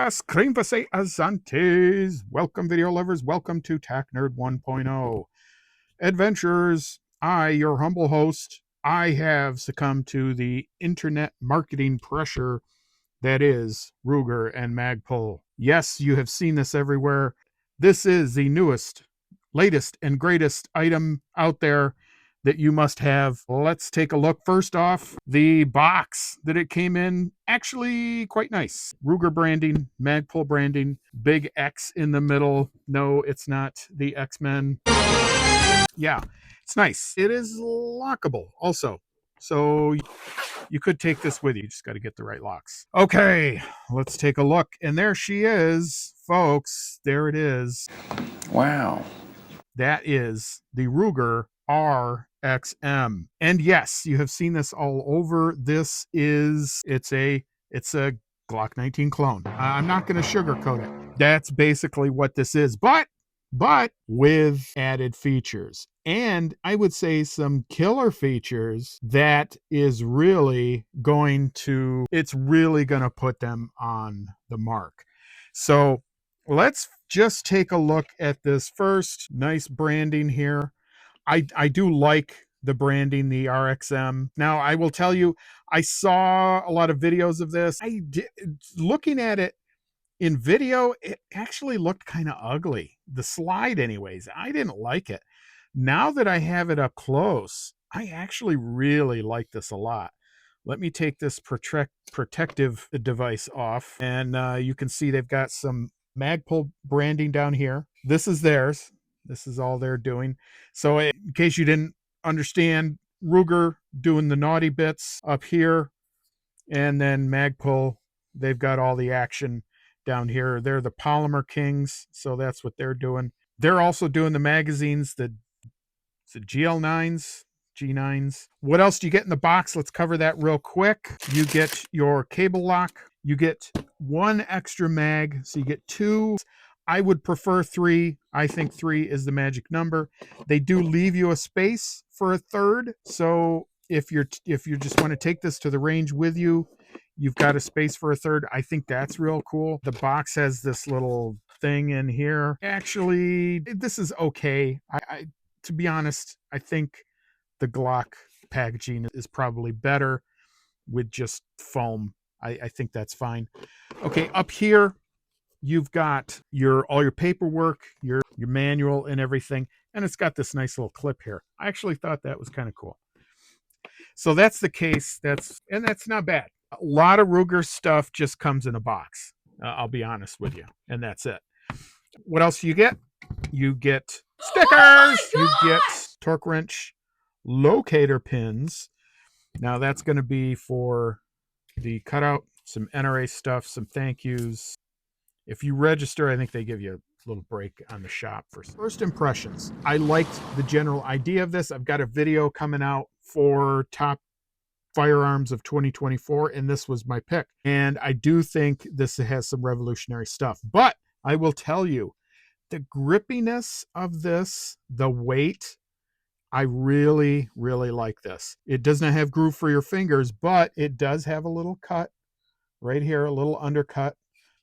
Buenas, creamfase azantes. Welcome, video lovers. Welcome to Tac Nerd 1.0 Adventures. I, your humble host, I have succumbed to the internet marketing pressure that is Ruger and Magpul. Yes, you have seen this everywhere. This is the newest, latest, and greatest item out there that you must have. Let's take a look. First off, the box that it came in, actually quite nice. Ruger branding, Magpul branding, big X in the middle. No, it's not the X-Men. Yeah, it's nice. It is lockable also. So you could take this with you. You just got to get the right locks. Okay, let's take a look. And there she is, folks. There it is. Wow. That is the Ruger RXM. And yes, you have seen this all over. It's a Glock 19 clone. I'm not going to sugarcoat it. That's basically what this is. But with added features, and I would say some killer features that is really going to put them on the mark. So let's just take a look at this first. Nice branding here. I do like the branding, the RXM. Now, I will tell you, I saw a lot of videos of this. Looking at it in video, it actually looked kind of ugly. The slide anyways, I didn't like it. Now that I have it up close, I actually really like this a lot. Let me take this protective device off, and you can see they've got some Magpul branding down here. This is theirs. This is all they're doing. So in case you didn't understand, Ruger doing the naughty bits up here, and then Magpul, they've got all the action down here. They're the polymer kings, so that's what they're doing. They're also doing the magazines, the GL9s, G9s. What else do you get in the box? Let's cover that real quick. You get your cable lock. You get one extra mag, so you get two. I would prefer three. I think three is the magic number. They do leave you a space for a third, so if you just want to take this to the range with you, you've got a space for a third. I think that's real cool. The box has this little thing in here. Actually, this is okay. I to be honest, I think the Glock packaging is probably better with just foam. I think that's fine. Okay, up here, you've got all your paperwork, your manual and everything, and it's got this nice little clip here. I actually thought that was kind of cool. So that's the case. That's not bad. A lot of Ruger stuff just comes in a box. I'll be honest with you, and that's it. What else do you get? You get stickers. You get torque wrench locator pins. Now that's going to be for the cutout, some NRA stuff, some thank yous. If you register, I think they give you a little break on the shop. For first impressions, I liked the general idea of this. I've got a video coming out for top firearms of 2024, and this was my pick. And I do think this has some revolutionary stuff. But I will tell you, the grippiness of this, the weight, I really, really like this. It does not have groove for your fingers, but it does have a little cut right here, a little undercut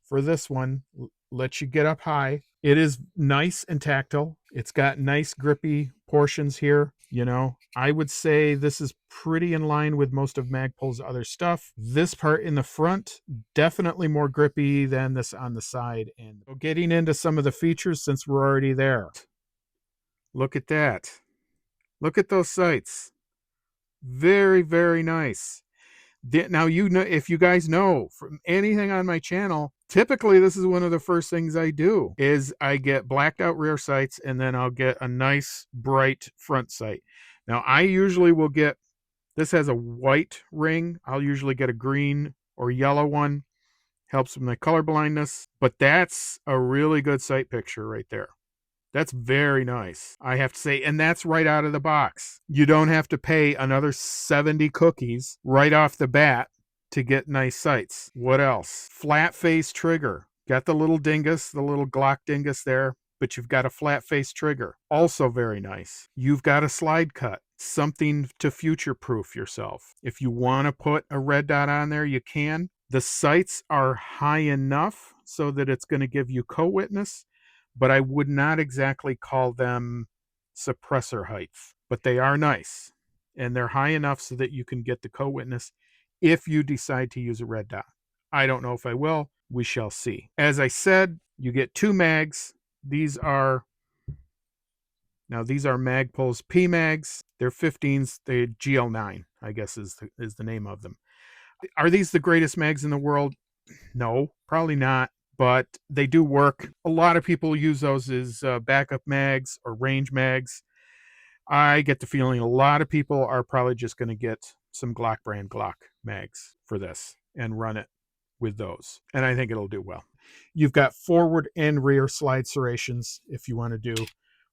for this one. Lets you get up high. It is nice and tactile. It's got nice grippy portions here. You know, I would say this is pretty in line with most of Magpul's other stuff. This part in the front, definitely more grippy than this on the side. And getting into some of the features, since we're already there. Look at that. Look at those sights. Very, very nice. Now, you know, if you guys know from anything on my channel, typically this is one of the first things I do is I get blacked out rear sights, and then I'll get a nice bright front sight. Now, I usually will get, this has a white ring. I'll usually get a green or yellow one. Helps with my color blindness, but that's a really good sight picture right there. That's very nice, I have to say, and that's right out of the box. You don't have to pay another 70 cookies right off the bat to get nice sights. What else? Flat face trigger. Got the little dingus, the little Glock dingus there, but you've got a flat face trigger. Also very nice. You've got a slide cut, something to future-proof yourself. If you want to put a red dot on there, you can. The sights are high enough so that it's going to give you co-witness, but I would not exactly call them suppressor heights. But they are nice, and they're high enough so that you can get the co-witness if you decide to use a red dot. I don't know if I will. We shall see. As I said, you get 2 mags. These are Magpul's P mags. They're 15s. They GL9, I guess is the name of them. Are these the greatest mags in the world? No, probably not, but they do work. A lot of people use those as backup mags or range mags. I get the feeling a lot of people are probably just going to get some Glock brand Glock mags for this and run it with those. And I think it'll do well. You've got forward and rear slide serrations if you want to do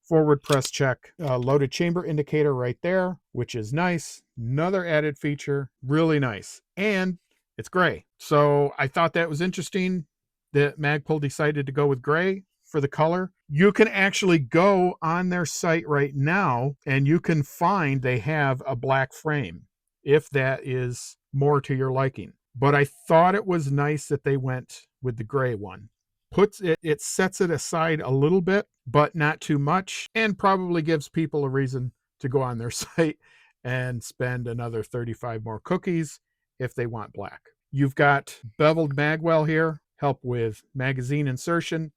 forward press check. Loaded chamber indicator right there, which is nice. Another added feature, really nice. And it's gray. So I thought that was interesting that Magpul decided to go with gray for the color. You can actually go on their site right now and you can find they have a black frame if that is more to your liking. But I thought it was nice that they went with the gray one. It sets it aside a little bit, but not too much, and probably gives people a reason to go on their site and spend another 35 more cookies if they want black. You've got beveled magwell here, help with magazine insertion.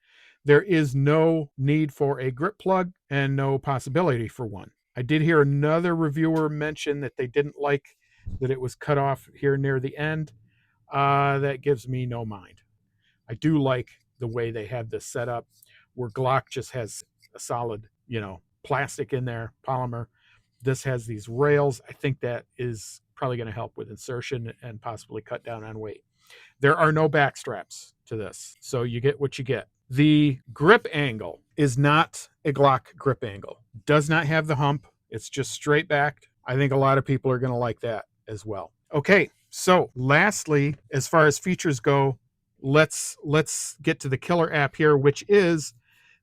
There is no need for a grip plug and no possibility for one. I did hear another reviewer mention that they didn't like that it was cut off here near the end. That gives me no mind. I do like the way they have this set up where Glock just has a solid, plastic in there, polymer. This has these rails. I think that is probably going to help with insertion and possibly cut down on weight. There are no back straps to this, so you get what you get. The grip angle is not a Glock grip angle. Does not have the hump. It's just straight backed. I think a lot of people are going to like that as well. Okay, so lastly, as far as features go, let's get to the killer app here, which is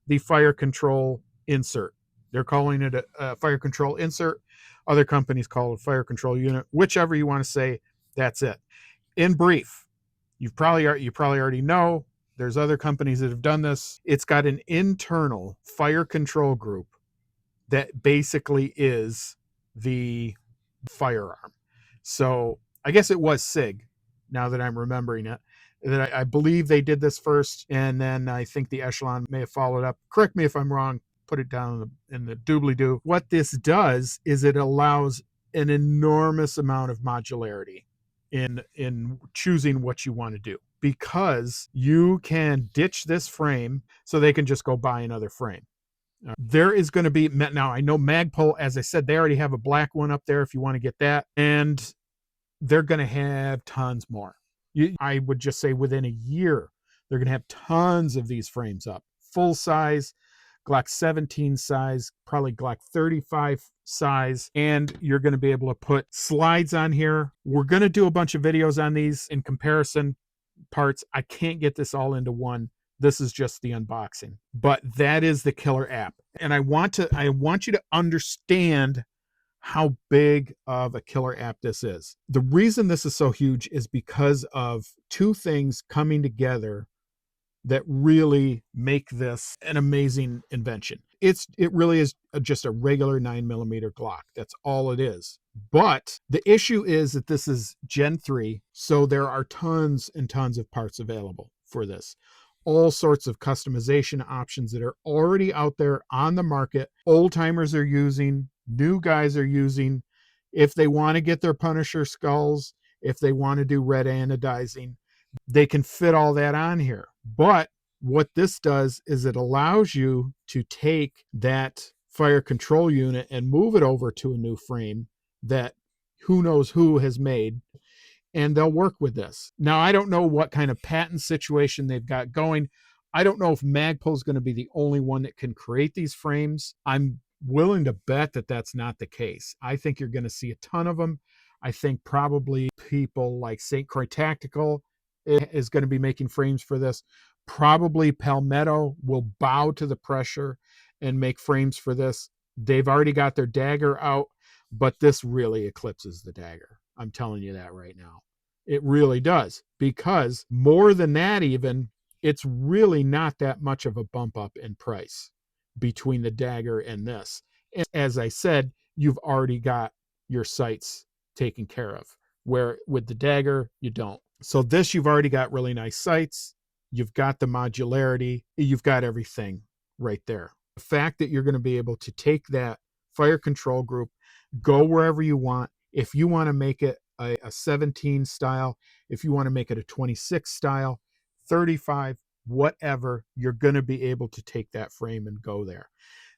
the fire control insert. They're calling it a fire control insert. Other companies call it a fire control unit. Whichever you want to say, that's it. In brief, you probably already know there's other companies that have done this. It's got an internal fire control group that basically is the firearm. So I guess it was SIG, now that I'm remembering it. That I believe they did this first, and then I think the Echelon may have followed up. Correct me if I'm wrong. Put it down in the doobly-doo. What this does is it allows an enormous amount of modularity in choosing what you want to do, because you can ditch this frame so they can just go buy another frame. There is going to be, now I know Magpul, as I said, they already have a black one up there if you want to get that, and they're going to have tons more. I would just say within a year, they're going to have tons of these frames up. Full size, Glock 17 size, probably Glock 35 size, and you're going to be able to put slides on here. We're going to do a bunch of videos on these in comparison parts. I can't get this all into one. This is just the unboxing, but that is the killer app. And I want you to understand how big of a killer app this is. The reason this is so huge is because of two things coming together that really make this an amazing invention. It really is just a regular 9mm Glock. That's all it is. But the issue is that this is Gen 3, so there are tons and tons of parts available for this. All sorts of customization options that are already out there on the market. Old timers are using, new guys are using. If they want to get their Punisher skulls, if they want to do red anodizing, they can fit all that on here. But what this does is it allows you to take that fire control unit and move it over to a new frame that who knows who has made, and they'll work with this. Now, I don't know what kind of patent situation they've got going. I don't know if Magpul is going to be the only one that can create these frames. I'm willing to bet that that's not the case. I think you're going to see a ton of them. I think probably people like St. Croix Tactical is going to be making frames for this. Probably Palmetto will bow to the pressure and make frames for this. They've already got their dagger out, but this really eclipses the dagger. I'm telling you that right now. It really does, because more than that, even it's really not that much of a bump up in price between the dagger and this. And as I said, you've already got your sights taken care of, where with the dagger, you don't. So this, you've already got really nice sights. You've got the modularity. You've got everything right there. The fact that you're going to be able to take that fire control group, go wherever you want. If you want to make it a 17 style, if you want to make it a 26 style, 35, whatever, you're going to be able to take that frame and go there.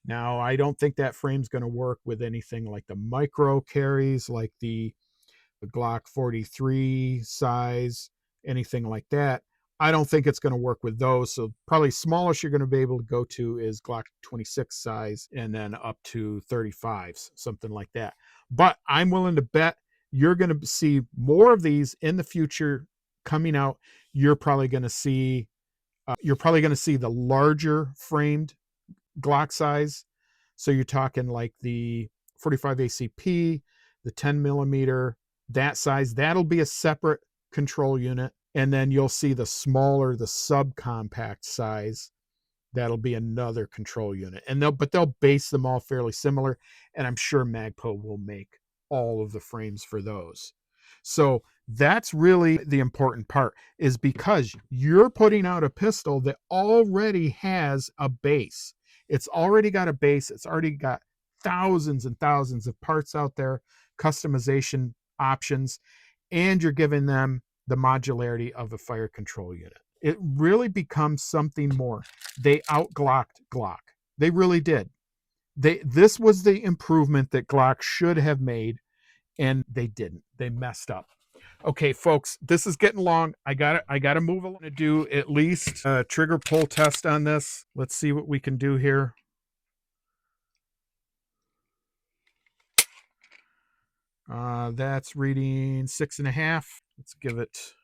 Now, I don't think that frame's going to work with anything like the micro carries, like the Glock 43 size, anything like that. I don't think it's going to work with those. So probably smallest you're going to be able to go to is Glock 26 size, and then up to 35s, something like that. But I'm willing to bet you're going to see more of these in the future coming out. You're probably going to see the larger framed Glock size. So you're talking like the 45 ACP, the 10 millimeter, that size. That'll be a separate control unit. And then you'll see the smaller, the subcompact size. That'll be another control unit. And they'll base them all fairly similar. And I'm sure Magpul will make all of the frames for those. So that's really the important part, is because you're putting out a pistol that already has a base. It's already got a base. It's already got thousands and thousands of parts out there, customization options, and you're giving them the modularity of a fire control unit. It really becomes something more. They out-Glocked Glock. They really did. This was the improvement that Glock should have made, and they didn't. They messed up. Okay, folks, this is getting long. I gotta move along to do at least a trigger pull test on this. Let's see what we can do here. That's reading 6.5. Let's give it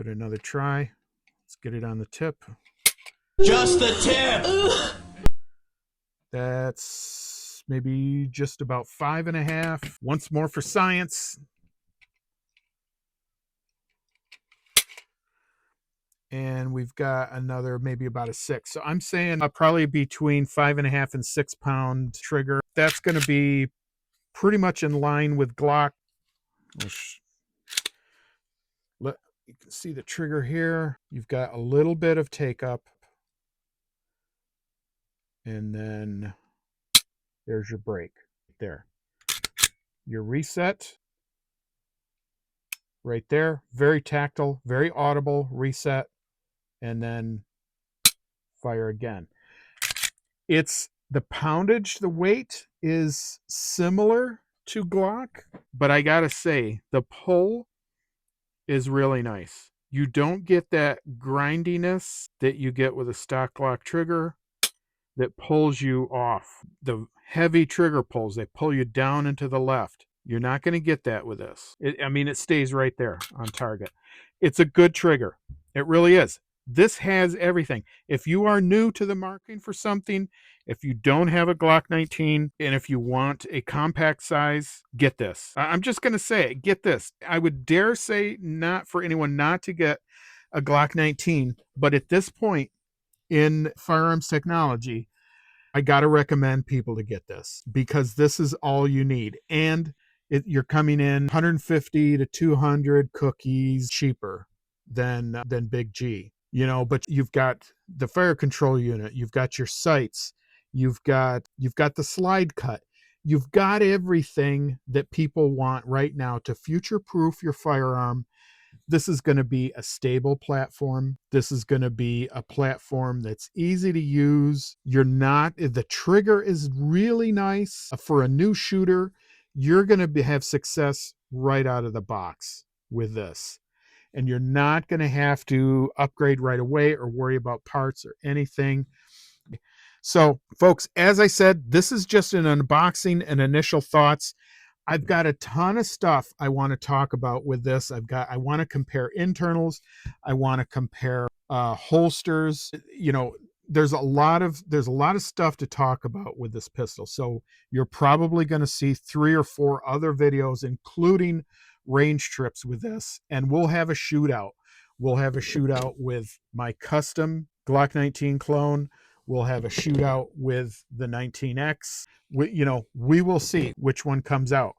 another try. Let's get it on the tip. Just the tip. That's maybe just about 5.5. Once more for science. And we've got another maybe about a 6. So I'm saying probably between 5.5 and 6 pound trigger. That's going to be pretty much in line with Glock. You can see the trigger here. You've got a little bit of take up. And then there's your break there. Your reset right there. Very tactile, very audible reset. And then fire again. It's the poundage, the weight is similar to Glock, but I gotta say, the pull is really nice. You don't get that grindiness that you get with a stock Glock trigger that pulls you off. The heavy trigger pulls, they pull you down and to the left. You're not going to get that with this. It stays right there on target. It's a good trigger. It really is. This has everything. If you are new to the marketing for something, if you don't have a Glock 19, and if you want a compact size, get this. I'm just going to say it. Get this. I would dare say not for anyone not to get a Glock 19, but at this point in firearms technology, I got to recommend people to get this, because this is all you need. And you're coming in 150 to 200 cookies cheaper than Big G. But you've got the fire control unit, you've got your sights, you've got the slide cut, you've got everything that people want right now to future-proof your firearm. This is going to be a stable platform. This is going to be a platform that's easy to use. The trigger is really nice. For a new shooter, you're going to have success right out of the box with this. And you're not going to have to upgrade right away or worry about parts or anything. So, folks, as I said, this is just an unboxing and initial thoughts. I've got a ton of stuff I want to talk about with this. I want to compare internals. I want to compare holsters. There's a lot of stuff to talk about with this pistol. So you're probably going to see 3 or 4 other videos, including range trips with this, and we'll have a shootout We'll have a shootout with my custom Glock 19 clone. We'll have a shootout with the 19X. We will see which one comes out.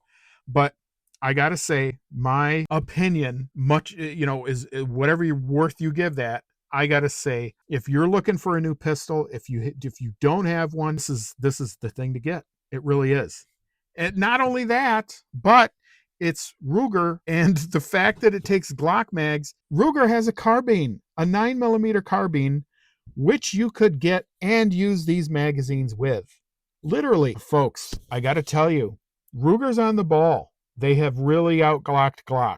But I got to say, my opinion, is whatever worth you give that. I got to say, if you're looking for a new pistol, if you don't have one, this is the thing to get. It really is. And not only that, but it's Ruger, and the fact that it takes Glock mags. Ruger has a carbine, a 9mm carbine, which you could get and use these magazines with. Literally, folks, I got to tell you, Ruger's on the ball. They have really outglocked Glock.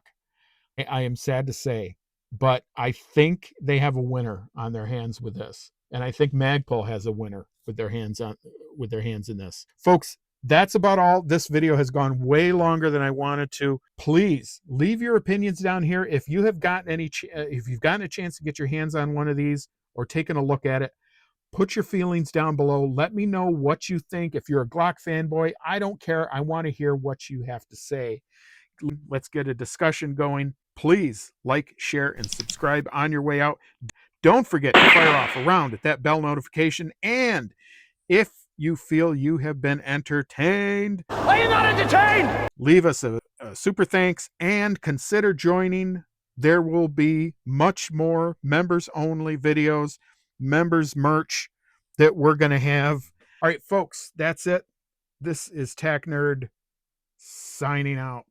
I am sad to say, but I think they have a winner on their hands with this. And I think Magpul has a winner with their hands in this. Folks, that's about all. This video has gone way longer than I wanted to. Please leave your opinions down here. If you have gotten if you've gotten a chance to get your hands on one of these or taken a look at it, put your feelings down below. Let me know what you think. If you're a Glock fanboy, I don't care. I want to hear what you have to say. Let's get a discussion going. Please like, share, and subscribe on your way out. Don't forget to fire off a round at that bell notification. And if you feel you have been entertained, Are you not entertained? leave us a super thanks and consider joining. There will be much more members only videos, members merch that we're going to have. All right, folks, that's it. This is Tac Nerd signing out.